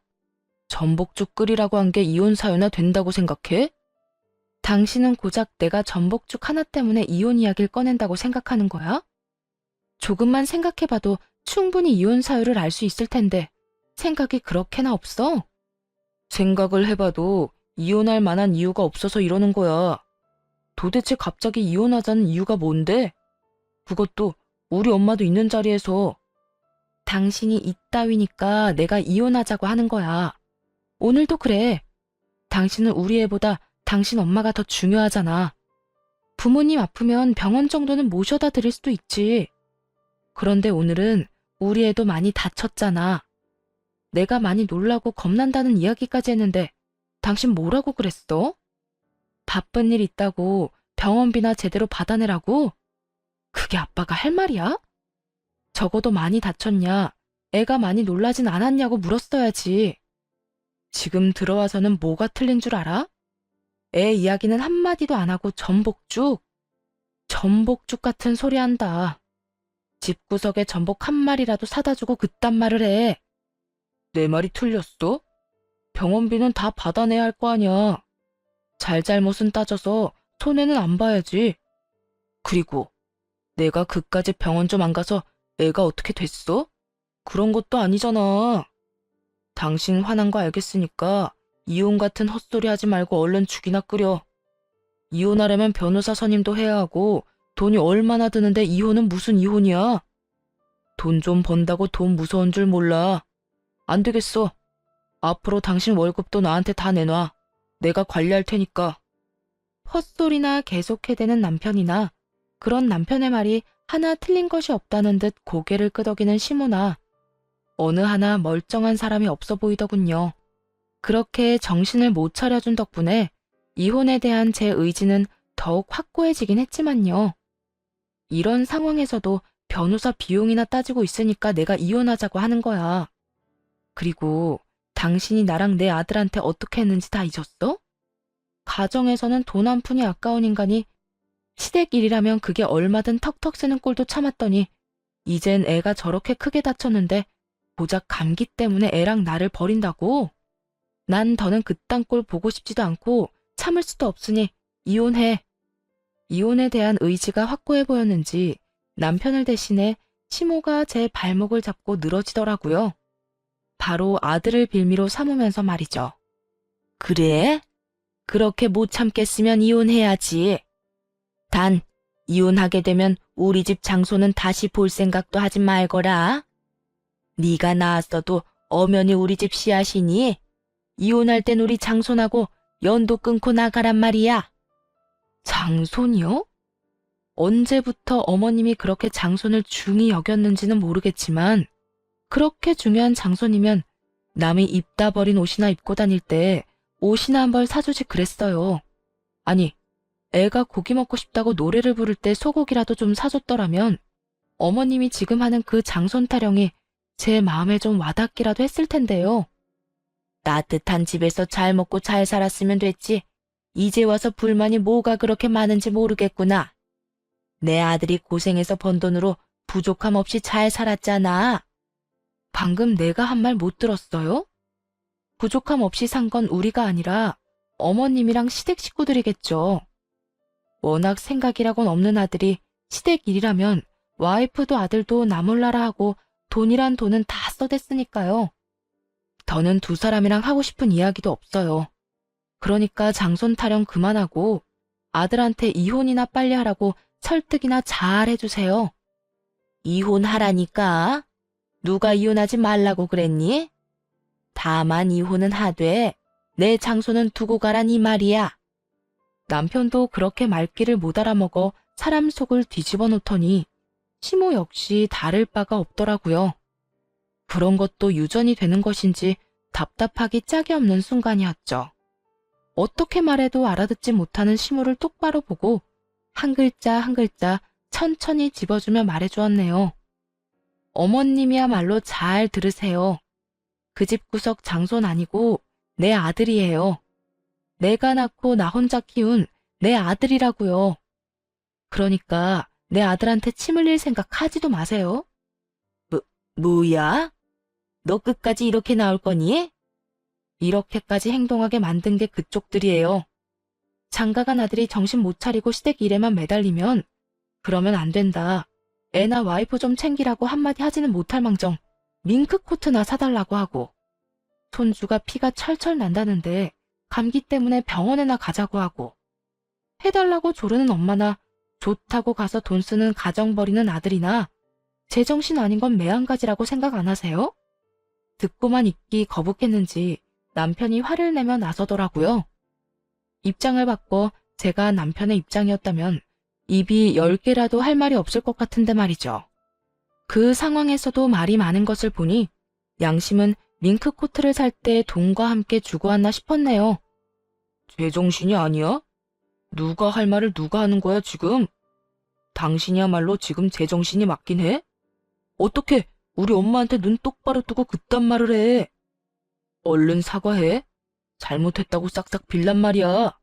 전복죽 끓이라고 한 게 이혼 사유나 된다고 생각해? 당신은 고작 내가 전복죽 하나 때문에 이혼 이야기를 꺼낸다고 생각하는 거야? 조금만 생각해봐도 충분히 이혼 사유를 알 수 있을 텐데 생각이 그렇게나 없어? 생각을 해봐도 이혼할 만한 이유가 없어서 이러는 거야. 도대체 갑자기 이혼하자는 이유가 뭔데? 그것도 우리 엄마도 있는 자리에서. 당신이 이따위니까 내가 이혼하자고 하는 거야. 오늘도 그래. 당신은 우리 애보다 당신 엄마가 더 중요하잖아. 부모님 아프면 병원 정도는 모셔다 드릴 수도 있지. 그런데 오늘은 우리 애도 많이 다쳤잖아. 내가 많이 놀라고 겁난다는 이야기까지 했는데 당신 뭐라고 그랬어? 바쁜 일 있다고 병원비나 제대로 받아내라고? 그게 아빠가 할 말이야? 적어도 많이 다쳤냐, 애가 많이 놀라진 않았냐고 물었어야지. 지금 들어와서는 뭐가 틀린 줄 알아? 애 이야기는 한마디도 안 하고 전복죽? 전복죽 같은 소리 한다. 집구석에 전복 한 마리라도 사다 주고 그딴 말을 해. 내 말이 틀렸어? 병원비는 다 받아내야 할 거 아니야. 잘잘못은 따져서 손해는 안 봐야지. 그리고 내가 그까짓 병원 좀 안 가서 애가 어떻게 됐어? 그런 것도 아니잖아. 당신 화난 거 알겠으니까 이혼 같은 헛소리 하지 말고 얼른 죽이나 끓여. 이혼하려면 변호사 선임도 해야 하고 돈이 얼마나 드는데 이혼은 무슨 이혼이야? 돈 좀 번다고 돈 무서운 줄 몰라. 안 되겠어. 앞으로 당신 월급도 나한테 다 내놔. 내가 관리할 테니까. 헛소리나 계속해대는 남편이나 그런 남편의 말이 하나 틀린 것이 없다는 듯 고개를 끄덕이는 시모나 어느 하나 멀쩡한 사람이 없어 보이더군요. 그렇게 정신을 못 차려준 덕분에 이혼에 대한 제 의지는 더욱 확고해지긴 했지만요. 이런 상황에서도 변호사 비용이나 따지고 있으니까 내가 이혼하자고 하는 거야. 그리고 당신이 나랑 내 아들한테 어떻게 했는지 다 잊었어? 가정에서는 돈 한 푼이 아까운 인간이 시댁 일이라면 그게 얼마든 턱턱 쓰는 꼴도 참았더니 이젠 애가 저렇게 크게 다쳤는데 고작 감기 때문에 애랑 나를 버린다고? 난 더는 그딴 꼴 보고 싶지도 않고 참을 수도 없으니 이혼해. 이혼에 대한 의지가 확고해 보였는지 남편을 대신해 시모가 제 발목을 잡고 늘어지더라고요. 바로 아들을 빌미로 삼으면서 말이죠. 그래? 그렇게 못 참겠으면 이혼해야지. 단, 이혼하게 되면 우리 집 장소는 다시 볼 생각도 하지 말거라. 네가 낳았어도 엄연히 우리 집 씨앗이니 이혼할 땐 우리 장손하고 연도 끊고 나가란 말이야. 장손이요? 언제부터 어머님이 그렇게 장손을 중히 여겼는지는 모르겠지만 그렇게 중요한 장손이면 남이 입다 버린 옷이나 입고 다닐 때 옷이나 한 벌 사주지 그랬어요. 아니, 애가 고기 먹고 싶다고 노래를 부를 때 소고기라도 좀 사줬더라면 어머님이 지금 하는 그 장손 타령이 제 마음에 좀 와닿기라도 했을 텐데요. 따뜻한 집에서 잘 먹고 잘 살았으면 됐지. 이제 와서 불만이 뭐가 그렇게 많은지 모르겠구나. 내 아들이 고생해서 번 돈으로 부족함 없이 잘 살았잖아. 방금 내가 한 말 못 들었어요? 부족함 없이 산 건 우리가 아니라 어머님이랑 시댁 식구들이겠죠. 워낙 생각이라곤 없는 아들이 시댁 일이라면 와이프도 아들도 나 몰라라 하고 돈이란 돈은 다 써댔으니까요. 더는 두 사람이랑 하고 싶은 이야기도 없어요. 그러니까 장손 타령 그만하고 아들한테 이혼이나 빨리 하라고 설득이나 잘 해주세요. 이혼하라니까. 누가 이혼하지 말라고 그랬니? 다만 이혼은 하되 내 장소는 두고 가란 이 말이야. 남편도 그렇게 말귀를 못 알아먹어 사람 속을 뒤집어 놓더니 시모 역시 다를 바가 없더라고요. 그런 것도 유전이 되는 것인지 답답하기 짝이 없는 순간이었죠. 어떻게 말해도 알아듣지 못하는 시모를 똑바로 보고 한 글자 한 글자 천천히 집어주며 말해주었네요. 어머님이야말로 잘 들으세요. 그 집구석 장손 아니고 내 아들이에요. 내가 낳고 나 혼자 키운 내 아들이라고요. 그러니까 내 아들한테 침 흘릴 생각 하지도 마세요. 뭐야? 너 끝까지 이렇게 나올 거니? 이렇게까지 행동하게 만든 게 그쪽들이에요. 장가간 아들이 정신 못 차리고 시댁 일에만 매달리면 그러면 안 된다. 애나 와이프 좀 챙기라고 한마디 하지는 못할 망정 밍크코트나 사달라고 하고 손주가 피가 철철 난다는데 감기 때문에 병원에나 가자고 하고 해달라고 조르는 엄마나 좋다고 가서 돈 쓰는 가정 버리는 아들이나 제정신 아닌 건 매한가지라고 생각 안 하세요? 듣고만 있기 거북했는지 남편이 화를 내며 나서더라고요. 입장을 바꿔 제가 남편의 입장이었다면 입이 10개라도 할 말이 없을 것 같은데 말이죠. 그 상황에서도 말이 많은 것을 보니 양심은 밍크코트를 살 때 돈과 함께 주고 왔나 싶었네요. 제정신이 아니야? 누가 할 말을 누가 하는 거야 지금? 당신이야말로 지금 제정신이 맞긴 해? 어떻게 우리 엄마한테 눈 똑바로 뜨고 그딴 말을 해? 얼른 사과해. 잘못했다고 싹싹 빌란 말이야.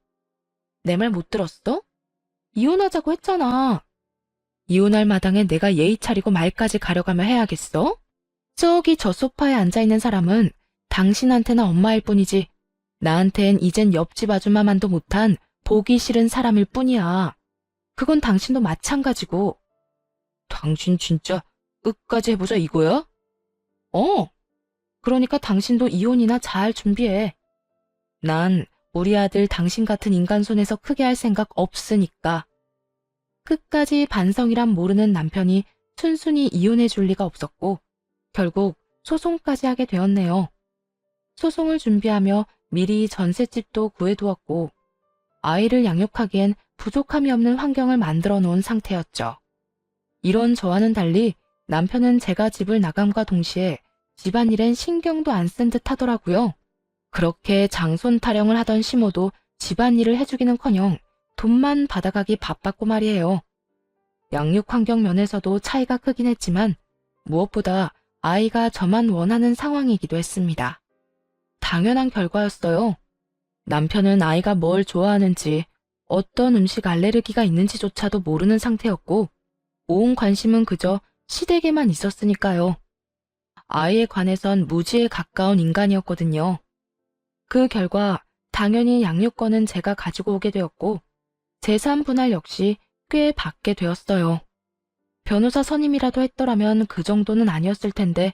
내 말 못 들었어? 이혼하자고 했잖아. 이혼할 마당에 내가 예의 차리고 말까지 가려가며 해야겠어? 저기 저 소파에 앉아있는 사람은 당신한테나 엄마일 뿐이지 나한텐 이젠 옆집 아줌마만도 못한 보기 싫은 사람일 뿐이야. 그건 당신도 마찬가지고. 당신 진짜 끝까지 해보자 이거야? 그러니까 당신도 이혼이나 잘 준비해. 난 우리 아들 당신 같은 인간 손에서 크게 할 생각 없으니까. 끝까지 반성이란 모르는 남편이 순순히 이혼해 줄 리가 없었고 결국 소송까지 하게 되었네요. 소송을 준비하며 미리 전셋집도 구해두었고 아이를 양육하기엔 부족함이 없는 환경을 만들어 놓은 상태였죠. 이런 저와는 달리 남편은 제가 집을 나감과 동시에 집안일엔 신경도 안 쓴 듯 하더라고요. 그렇게 장손 타령을 하던 시모도 집안일을 해주기는커녕 돈만 받아가기 바빴고 말이에요. 양육 환경 면에서도 차이가 크긴 했지만 무엇보다 아이가 저만 원하는 상황이기도 했습니다. 당연한 결과였어요. 남편은 아이가 뭘 좋아하는지 어떤 음식 알레르기가 있는지조차도 모르는 상태였고 온 관심은 그저 시댁에만 있었으니까요. 아이에 관해선 무지에 가까운 인간이었거든요. 그 결과 당연히 양육권은 제가 가지고 오게 되었고 재산 분할 역시 꽤 받게 되었어요. 변호사 선임이라도 했더라면 그 정도는 아니었을 텐데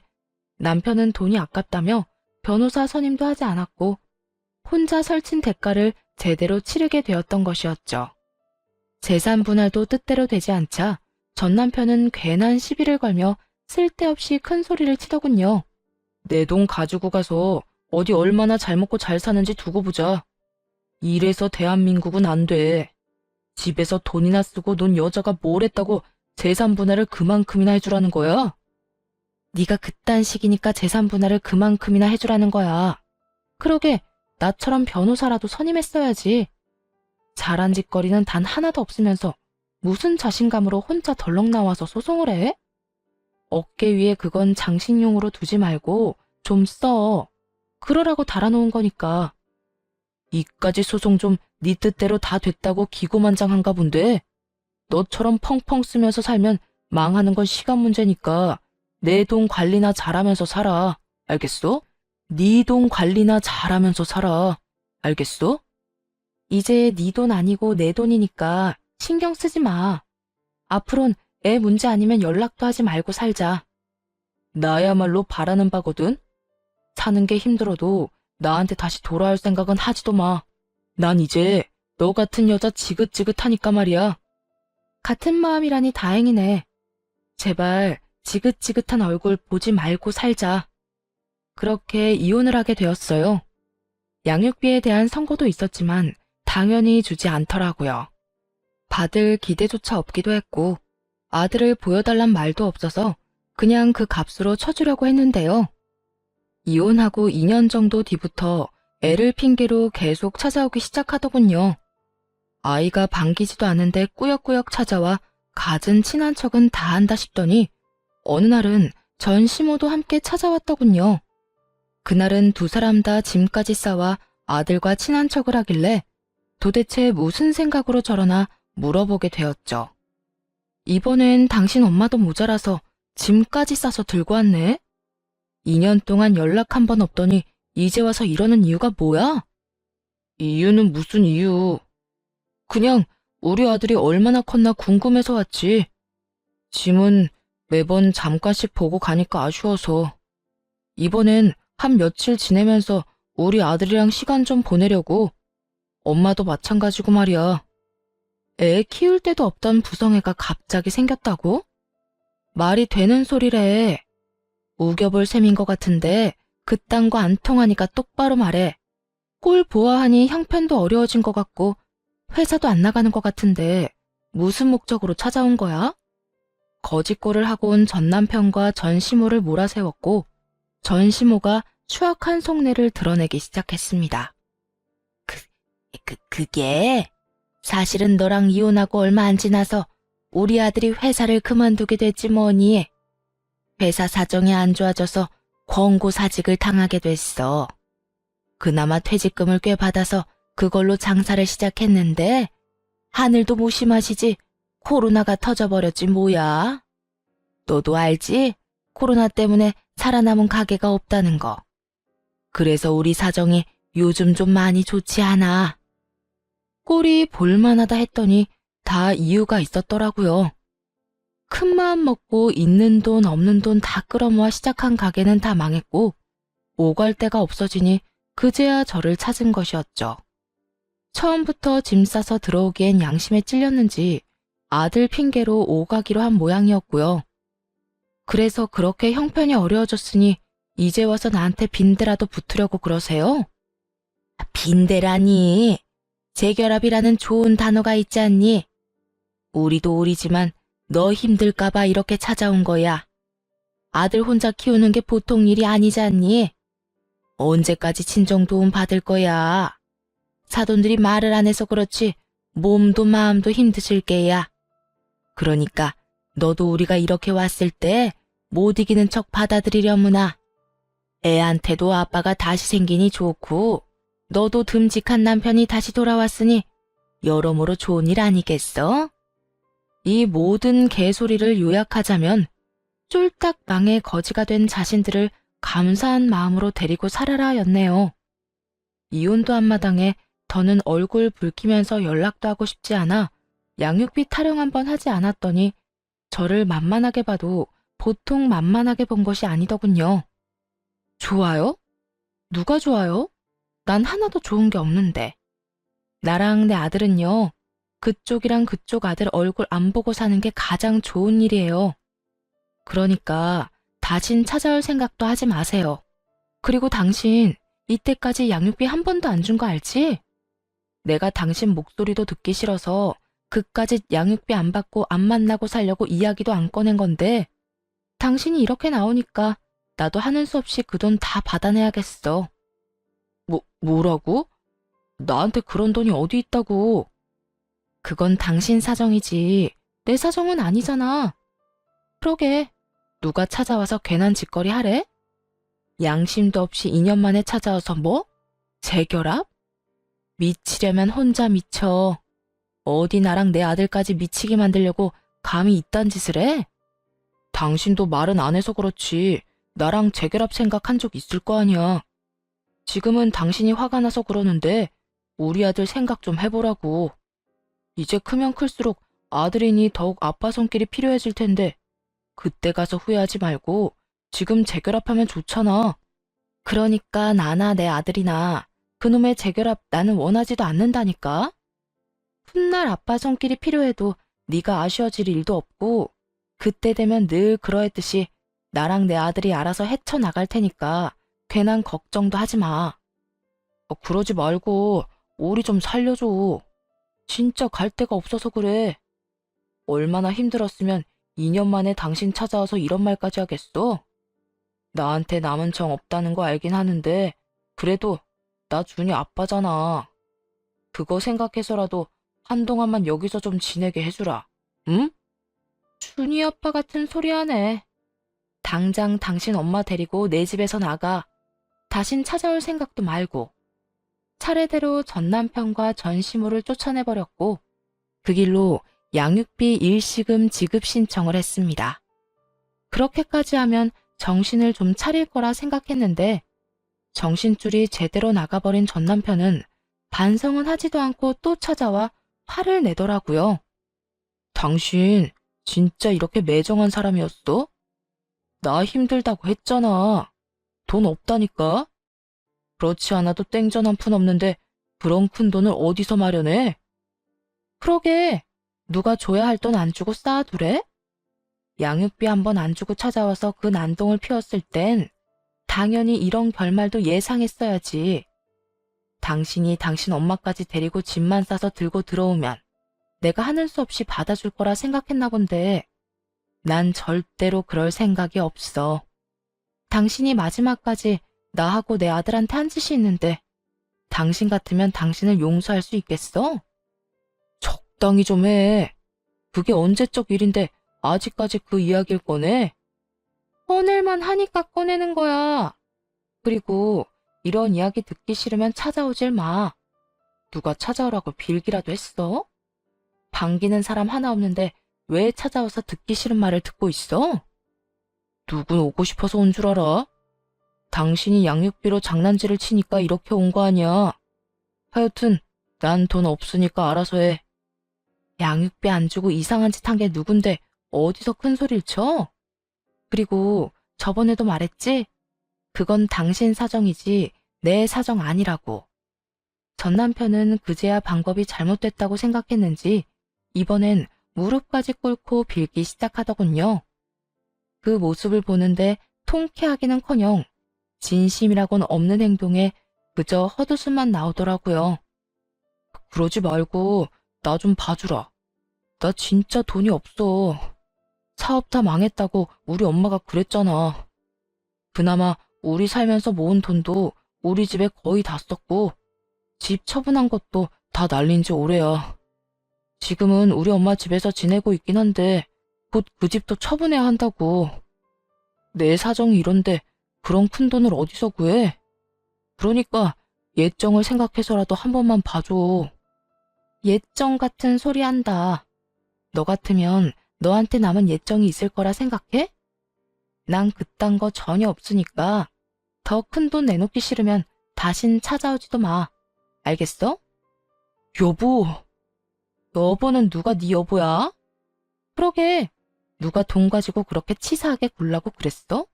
남편은 돈이 아깝다며 변호사 선임도 하지 않았고 혼자 설친 대가를 제대로 치르게 되었던 것이었죠. 재산 분할도 뜻대로 되지 않자 전 남편은 괜한 시비를 걸며 쓸데없이 큰 소리를 치더군요. 내 돈 가지고 가서 어디 얼마나 잘 먹고 잘 사는지 두고 보자. 이래서 대한민국은 안 돼. 집에서 돈이나 쓰고 논 여자가 뭘 했다고 재산 분할을 그만큼이나 해주라는 거야? 네가 그딴 식이니까 재산 분할을 그만큼이나 해주라는 거야. 그러게 나처럼 변호사라도 선임했어야지. 잘한 짓거리는 단 하나도 없으면서 무슨 자신감으로 혼자 덜렁 나와서 소송을 해? 어깨 위에 그건 장식용으로 두지 말고 좀 써. 그러라고 달아놓은 거니까. 이까지 소송 좀 네 뜻대로 다 됐다고 기고만장한가 본데. 너처럼 펑펑 쓰면서 살면 망하는 건 시간 문제니까 내 돈 관리나 잘하면서 살아. 알겠어? 네 돈 관리나 잘하면서 살아. 알겠어? 이제 네 돈 아니고 내 돈이니까 신경 쓰지 마. 앞으론 애 문제 아니면 연락도 하지 말고 살자. 나야말로 바라는 바거든. 사는 게 힘들어도 나한테 다시 돌아올 생각은 하지도 마. 난 이제 너 같은 여자 지긋지긋하니까 말이야. 같은 마음이라니 다행이네. 제발 지긋지긋한 얼굴 보지 말고 살자. 그렇게 이혼을 하게 되었어요. 양육비에 대한 선고도 있었지만 당연히 주지 않더라고요. 받을 기대조차 없기도 했고 아들을 보여달란 말도 없어서 그냥 그 값으로 쳐주려고 했는데요. 이혼하고 2년 정도 뒤부터 애를 핑계로 계속 찾아오기 시작하더군요. 아이가 반기지도 않은데 꾸역꾸역 찾아와 갖은 친한 척은 다 한다 싶더니 어느 날은 전 시모도 함께 찾아왔더군요. 그날은 두 사람 다 짐까지 싸와 아들과 친한 척을 하길래 도대체 무슨 생각으로 저러나 물어보게 되었죠. 이번엔 당신 엄마도 모자라서 짐까지 싸서 들고 왔네? 2년 동안 연락 한 번 없더니 이제 와서 이러는 이유가 뭐야? 이유는 무슨 이유? 그냥 우리 아들이 얼마나 컸나 궁금해서 왔지. 짐은 매번 잠깐씩 보고 가니까 아쉬워서. 이번엔 한 며칠 지내면서 우리 아들이랑 시간 좀 보내려고. 엄마도 마찬가지고 말이야. 애 키울 때도 없던 부성애가 갑자기 생겼다고? 말이 되는 소리래. 우겨볼 셈인 것 같은데 그딴 거 안 통하니까 똑바로 말해. 꼴 보아하니 형편도 어려워진 것 같고 회사도 안 나가는 것 같은데 무슨 목적으로 찾아온 거야? 거짓골을 하고 온 전 남편과 전 시모를 몰아세웠고 전 시모가 추악한 속내를 드러내기 시작했습니다. 그게 사실은 너랑 이혼하고 얼마 안 지나서 우리 아들이 회사를 그만두게 됐지 뭐니. 회사 사정이 안 좋아져서 권고사직을 당하게 됐어. 그나마 퇴직금을 꽤 받아서 그걸로 장사를 시작했는데 하늘도 무심하시지 코로나가 터져버렸지 뭐야. 너도 알지? 코로나 때문에 살아남은 가게가 없다는 거. 그래서 우리 사정이 요즘 좀 많이 좋지 않아. 꼴이 볼만하다 했더니 다 이유가 있었더라고요. 큰 마음 먹고 있는 돈 없는 돈 다 끌어모아 시작한 가게는 다 망했고 오갈 데가 없어지니 그제야 저를 찾은 것이었죠. 처음부터 짐 싸서 들어오기엔 양심에 찔렸는지 아들 핑계로 오가기로 한 모양이었고요. 그래서 그렇게 형편이 어려워졌으니 이제 와서 나한테 빈대라도 붙으려고 그러세요? 빈대라니. 재결합이라는 좋은 단어가 있지 않니? 우리도 우리지만 너 힘들까봐 이렇게 찾아온 거야. 아들 혼자 키우는 게 보통 일이 아니지 않니? 언제까지 친정 도움 받을 거야? 사돈들이 말을 안 해서 그렇지 몸도 마음도 힘드실 게야. 그러니까 너도 우리가 이렇게 왔을 때 못 이기는 척 받아들이려무나. 애한테도 아빠가 다시 생기니 좋고 너도 듬직한 남편이 다시 돌아왔으니 여러모로 좋은 일 아니겠어? 이 모든 개소리를 요약하자면 쫄딱 망의 거지가 된 자신들을 감사한 마음으로 데리고 살아라였네요. 이혼도 한마당에 더는 얼굴 붉히면서 연락도 하고 싶지 않아 양육비 타령 한번 하지 않았더니 저를 만만하게 봐도 보통 만만하게 본 것이 아니더군요. 좋아요? 누가 좋아요? 난 하나도 좋은 게 없는데. 나랑 내 아들은요, 그쪽이랑 그쪽 아들 얼굴 안 보고 사는 게 가장 좋은 일이에요. 그러니까 다신 찾아올 생각도 하지 마세요. 그리고 당신 이때까지 양육비 한 번도 안 준 거 알지? 내가 당신 목소리도 듣기 싫어서 그까짓 양육비 안 받고 안 만나고 살려고 이야기도 안 꺼낸 건데 당신이 이렇게 나오니까 나도 하는 수 없이 그 돈 다 받아내야겠어. 뭐라고? 나한테 그런 돈이 어디 있다고? 그건 당신 사정이지 내 사정은 아니잖아. 그러게 누가 찾아와서 괜한 짓거리 하래? 양심도 없이 2년 만에 찾아와서 뭐? 재결합? 미치려면 혼자 미쳐. 어디 나랑 내 아들까지 미치게 만들려고 감히 이딴 짓을 해? 당신도 말은 안 해서 그렇지 나랑 재결합 생각한 적 있을 거 아니야. 지금은 당신이 화가 나서 그러는데 우리 아들 생각 좀 해보라고. 이제 크면 클수록 아들이니 더욱 아빠 손길이 필요해질 텐데 그때 가서 후회하지 말고 지금 재결합하면 좋잖아. 그러니까 나나 내 아들이나 그놈의 재결합 나는 원하지도 않는다니까. 훗날 아빠 손길이 필요해도 네가 아쉬워질 일도 없고 그때 되면 늘 그러했듯이 나랑 내 아들이 알아서 헤쳐나갈 테니까 괜한 걱정도 하지 마. 그러지 말고 우리 좀 살려줘. 진짜 갈 데가 없어서 그래. 얼마나 힘들었으면 2년 만에 당신 찾아와서 이런 말까지 하겠어? 나한테 남은 정 없다는 거 알긴 하는데 그래도 나 준이 아빠잖아. 그거 생각해서라도 한동안만 여기서 좀 지내게 해주라. 응? 준이 아빠 같은 소리 하네. 당장 당신 엄마 데리고 내 집에서 나가. 다신 찾아올 생각도 말고. 차례대로 전 남편과 전 시모를 쫓아내버렸고 그 길로 양육비 일시금 지급 신청을 했습니다. 그렇게까지 하면 정신을 좀 차릴 거라 생각했는데 정신줄이 제대로 나가버린 전 남편은 반성은 하지도 않고 또 찾아와 화를 내더라고요. 당신 진짜 이렇게 매정한 사람이었어? 나 힘들다고 했잖아. 돈 없다니까? 그렇지 않아도 땡전 한 푼 없는데 그런 큰 돈을 어디서 마련해? 그러게 누가 줘야 할 돈 안 주고 쌓아두래? 양육비 한 번 안 주고 찾아와서 그 난동을 피웠을 땐 당연히 이런 결말도 예상했어야지. 당신이 당신 엄마까지 데리고 짐만 싸서 들고 들어오면 내가 하는 수 없이 받아줄 거라 생각했나 본데 난 절대로 그럴 생각이 없어. 당신이 마지막까지 나하고 내 아들한테 한 짓이 있는데 당신 같으면 당신을 용서할 수 있겠어? 적당히 좀 해. 그게 언제적 일인데 아직까지 그 이야기를 꺼내? 꺼낼만 하니까 꺼내는 거야. 그리고 이런 이야기 듣기 싫으면 찾아오질 마. 누가 찾아오라고 빌기라도 했어? 반기는 사람 하나 없는데 왜 찾아와서 듣기 싫은 말을 듣고 있어? 누군 오고 싶어서 온 줄 알아? 당신이 양육비로 장난질을 치니까 이렇게 온 거 아니야. 하여튼 난 돈 없으니까 알아서 해. 양육비 안 주고 이상한 짓 한 게 누군데 어디서 큰 소리를 쳐? 그리고 저번에도 말했지? 그건 당신 사정이지 내 사정 아니라고. 전 남편은 그제야 방법이 잘못됐다고 생각했는지 이번엔 무릎까지 꿇고 빌기 시작하더군요. 그 모습을 보는데 통쾌하기는커녕 진심이라고는 없는 행동에 그저 헛웃음만 나오더라고요. 그러지 말고 나 좀 봐주라. 나 진짜 돈이 없어. 사업 다 망했다고 우리 엄마가 그랬잖아. 그나마 우리 살면서 모은 돈도 우리 집에 거의 다 썼고 집 처분한 것도 다 날린 지 오래야. 지금은 우리 엄마 집에서 지내고 있긴 한데 곧 그 집도 처분해야 한다고. 내 사정이 이런데 그런 큰 돈을 어디서 구해? 그러니까 예정을 생각해서라도 한 번만 봐줘. 예정 같은 소리 한다. 너 같으면 너한테 남은 예정이 있을 거라 생각해? 난 그딴 거 전혀 없으니까 더 큰 돈 내놓기 싫으면 다신 찾아오지도 마. 알겠어? 여보. 여보는 누가 네 여보야? 그러게. 누가 돈 가지고 그렇게 치사하게 굴라고 그랬어?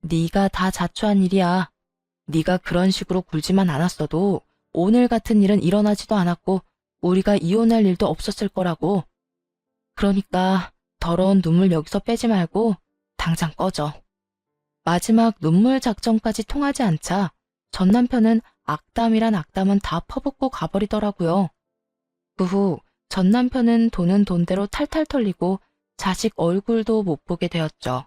네가 다 자초한 일이야. 네가 그런 식으로 굴지만 않았어도 오늘 같은 일은 일어나지도 않았고 우리가 이혼할 일도 없었을 거라고. 그러니까 더러운 눈물 여기서 빼지 말고 당장 꺼져. 마지막 눈물 작전까지 통하지 않자 전 남편은 악담이란 악담은 다 퍼붓고 가버리더라고요. 그 후 전 남편은 돈은 돈대로 탈탈 털리고 자식 얼굴도 못 보게 되었죠.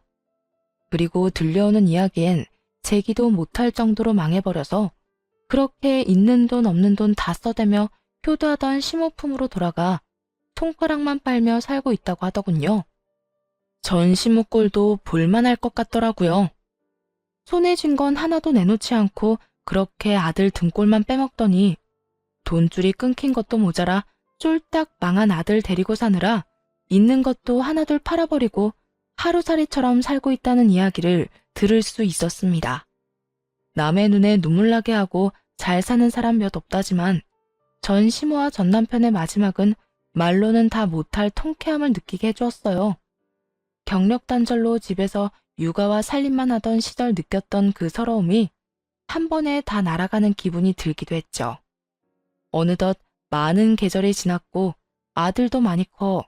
그리고 들려오는 이야기엔 재기도 못할 정도로 망해버려서 그렇게 있는 돈 없는 돈 다 써대며 효도하던 심호품으로 돌아가 손가락만 빨며 살고 있다고 하더군요. 전 시무꼴도 볼만할 것 같더라고요. 손에 쥔 건 하나도 내놓지 않고 그렇게 아들 등골만 빼먹더니 돈줄이 끊긴 것도 모자라 쫄딱 망한 아들 데리고 사느라 있는 것도 하나둘 팔아버리고 하루살이처럼 살고 있다는 이야기를 들을 수 있었습니다. 남의 눈에 눈물 나게 하고 잘 사는 사람 몇 없다지만 전 시모와 전 남편의 마지막은 말로는 다 못할 통쾌함을 느끼게 해주었어요. 경력 단절로 집에서 육아와 살림만 하던 시절 느꼈던 그 서러움이 한 번에 다 날아가는 기분이 들기도 했죠. 어느덧 많은 계절이 지났고 아들도 많이 커